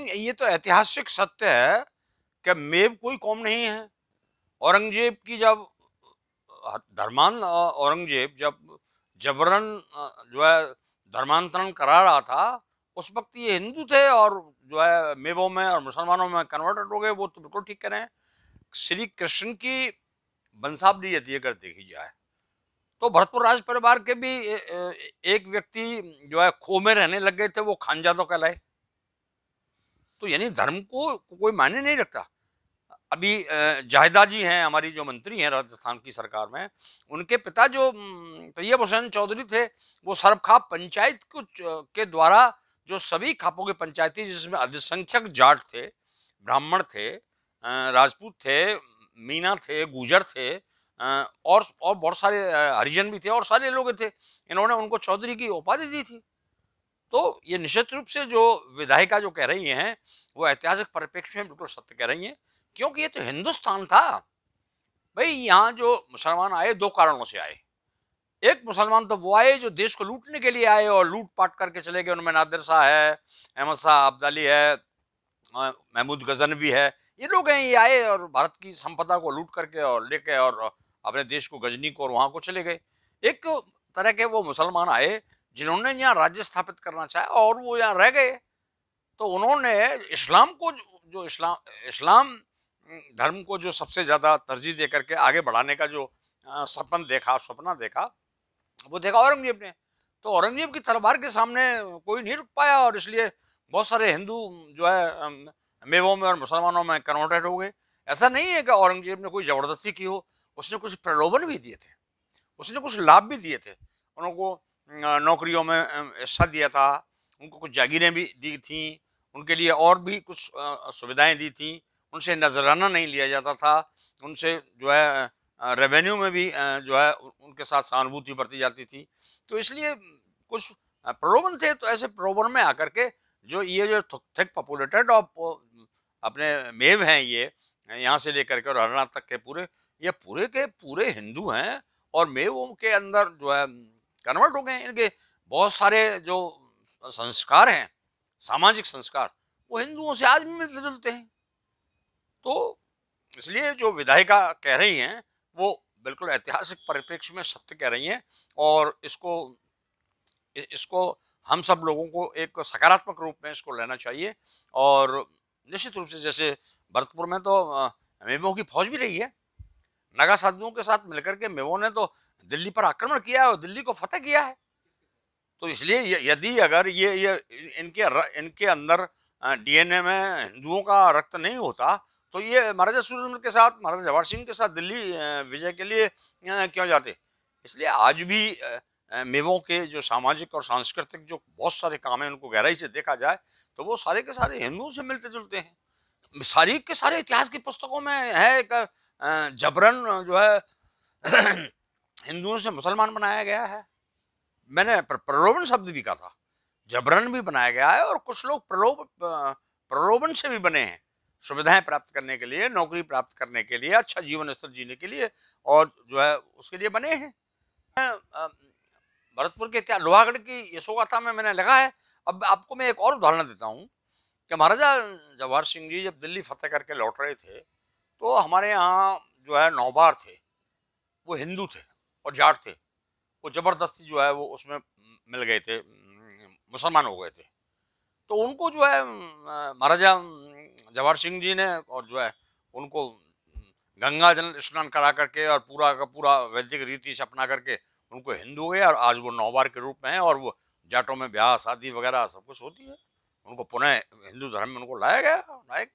ये तो ऐतिहासिक सत्य है कि मेव कोई कौम नहीं है। औरंगजेब की जब धर्मांध औरंगजेब जब जबरन जो है धर्मांतरण करा रहा था, उस वक्त ये हिंदू थे और जो है मेवों में और मुसलमानों में कन्वर्टेड हो गए। वो तो बिल्कुल ठीक कह रहे हैं। श्री कृष्ण की वंशावली यदि अगर देखी जाए तो भरतपुर राज परिवार के भी एक व्यक्ति जो है खो में रहने लग गए थे, वो खानजादों कहलाए। तो यानी धर्म को कोई मायने नहीं रखता। अभी जाहिदा जी हैं, हमारी जो मंत्री हैं राजस्थान की सरकार में, उनके पिता जो तैयब हुसैन चौधरी थे, वो सरबखाप पंचायत के द्वारा जो सभी खापों की पंचायत थी, जिसमें अल्पसंख्यक जाट थे, ब्राह्मण थे, राजपूत थे, मीना थे, गुजर थे, और बहुत सारे हरिजन भी थे और सारे लोग थे। इन्होंने उनको चौधरी की उपाधि दी थी। तो ये निश्चित रूप से जो विधायिका जो कह रही हैं, वो ऐतिहासिक परिप्रेक्ष्य में बिल्कुल सत्य कह रही हैं, क्योंकि ये तो हिंदुस्तान था। भाई यहाँ जो मुसलमान आए, दो कारणों से आए। एक मुसलमान तो वो आए जो देश को लूटने के लिए आए और लूट पाट करके चले गए। उनमें नादिर शाह है, अहमद शाह अब्दाली है, महमूद गजनवी है। ये लोग हैं, ये आए और भारत की संपदा को लूट करके और लेके और अपने देश को, गजनी को और वहां को चले गए। एक तरह के वो मुसलमान आए जिन्होंने यहाँ राज्य स्थापित करना चाहा और वो यहाँ रह गए। तो उन्होंने इस्लाम को जो इस्लाम इस्लाम धर्म को जो सबसे ज्यादा तरजीह दे करके आगे बढ़ाने का जो सपना देखा, वो देखा औरंगजेब ने। तो औरंगजेब की तलवार के सामने कोई नहीं रुक पाया और इसलिए बहुत सारे हिंदू जो है मेवों में और मुसलमानों में कन्वर्टेड हो गए। ऐसा नहीं है कि औरंगजेब ने कोई जबरदस्ती की हो, उसने कुछ प्रलोभन भी दिए थे, उसने कुछ लाभ भी दिए थे। उनको नौकरियों में हिस्सा दिया था, उनको कुछ जागीरें भी दी थी, उनके लिए और भी कुछ सुविधाएं दी थी, उनसे नजराना नहीं लिया जाता था, उनसे जो है रेवेन्यू में भी जो है उनके साथ सहानुभूति बरती जाती थी। तो इसलिए कुछ प्रलोभन थे। तो ऐसे प्रलोभन में आकर के जो ये जो थिक पॉपुलेटेड और अपने मेव हैं, ये यहाँ से लेकर के और हरियाणा तक के पूरे, ये पूरे के पूरे हिंदू हैं और मेवों के अंदर जो है कन्वर्ट हो गए हैं। इनके बहुत सारे जो संस्कार हैं, सामाजिक संस्कार, वो हिंदुओं से आज भी मिलते जुलते हैं। तो इसलिए जो विधायिका कह रही हैं, वो बिल्कुल ऐतिहासिक परिप्रेक्ष्य में सत्य कह रही हैं और इसको हम सब लोगों को एक सकारात्मक रूप में इसको लेना चाहिए। और निश्चित रूप से जैसे भरतपुर में तो मेमों की फौज भी रही है। नागा साधुओं के साथ मिलकर के मेमों ने तो दिल्ली पर आक्रमण किया है और दिल्ली को फतेह किया है। तो इसलिए यदि अगर ये इनके अंदर डीएनए में हिंदुओं का रक्त नहीं होता, तो ये महाराजा सूरजमल के साथ, महाराजा जवाहर सिंह के साथ दिल्ली विजय के लिए क्यों जाते। इसलिए आज भी मेवों के जो सामाजिक और सांस्कृतिक जो बहुत सारे काम हैं, उनको गहराई से देखा जाए तो वो सारे के सारे हिंदुओं से मिलते जुलते हैं। सारी के सारे इतिहास की पुस्तकों में है एक जबरन जो है हिंदुओं से मुसलमान बनाया गया है। मैंने प्रलोभन शब्द भी कहा था, जबरन भी बनाया गया है और कुछ लोग प्रलोभन से भी बने हैं, सुविधाएं प्राप्त करने के लिए, नौकरी प्राप्त करने के लिए, अच्छा जीवन स्तर जीने के लिए, और जो है उसके लिए बने हैं। भरतपुर के इतिहास, लोहागढ़ की यशोगाथा में मैंने लिखा है। अब आपको मैं एक और उदाहरण देता हूँ कि महाराजा जवाहर सिंह जी जब दिल्ली फतेह करके लौट रहे थे, तो हमारे यहाँ जो है नौबार थे, वो हिंदू थे और जाट थे। वो जबरदस्ती जो है वो उसमें मिल गए थे, मुसलमान हो गए थे। तो उनको जो है महाराजा जवाहर सिंह जी ने और जो है उनको गंगा जल स्नान करा करके और पूरा का पूरा वैदिक रीति से अपना करके उनको हिंदू हो गए और आज वो नौबार के रूप में है और वो जाटों में ब्याह शादी वगैरह सब कुछ होती है। उनको पुनः हिंदू धर्म में उनको लाया गया,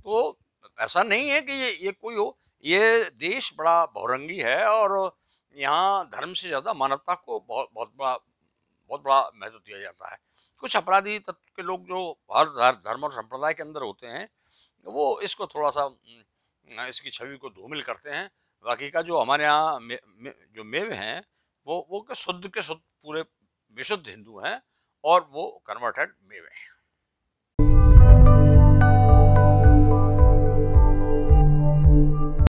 तो ऐसा नहीं है कि ये कोई हो। ये देश बड़ा बहुरंगी है और यहाँ धर्म से ज्यादा मानवता को बहुत बड़ा महत्व दिया जाता है। कुछ अपराधी तत्व के लोग जो हर धर्म और संप्रदाय के अंदर होते हैं, वो इसको थोड़ा सा इसकी छवि को धूमिल करते हैं। बाकी का जो हमारे यहाँ जो मेव हैं, वो के शुद्ध पूरे विशुद्ध हिंदू हैं और वो कन्वर्टेड मेव हैं।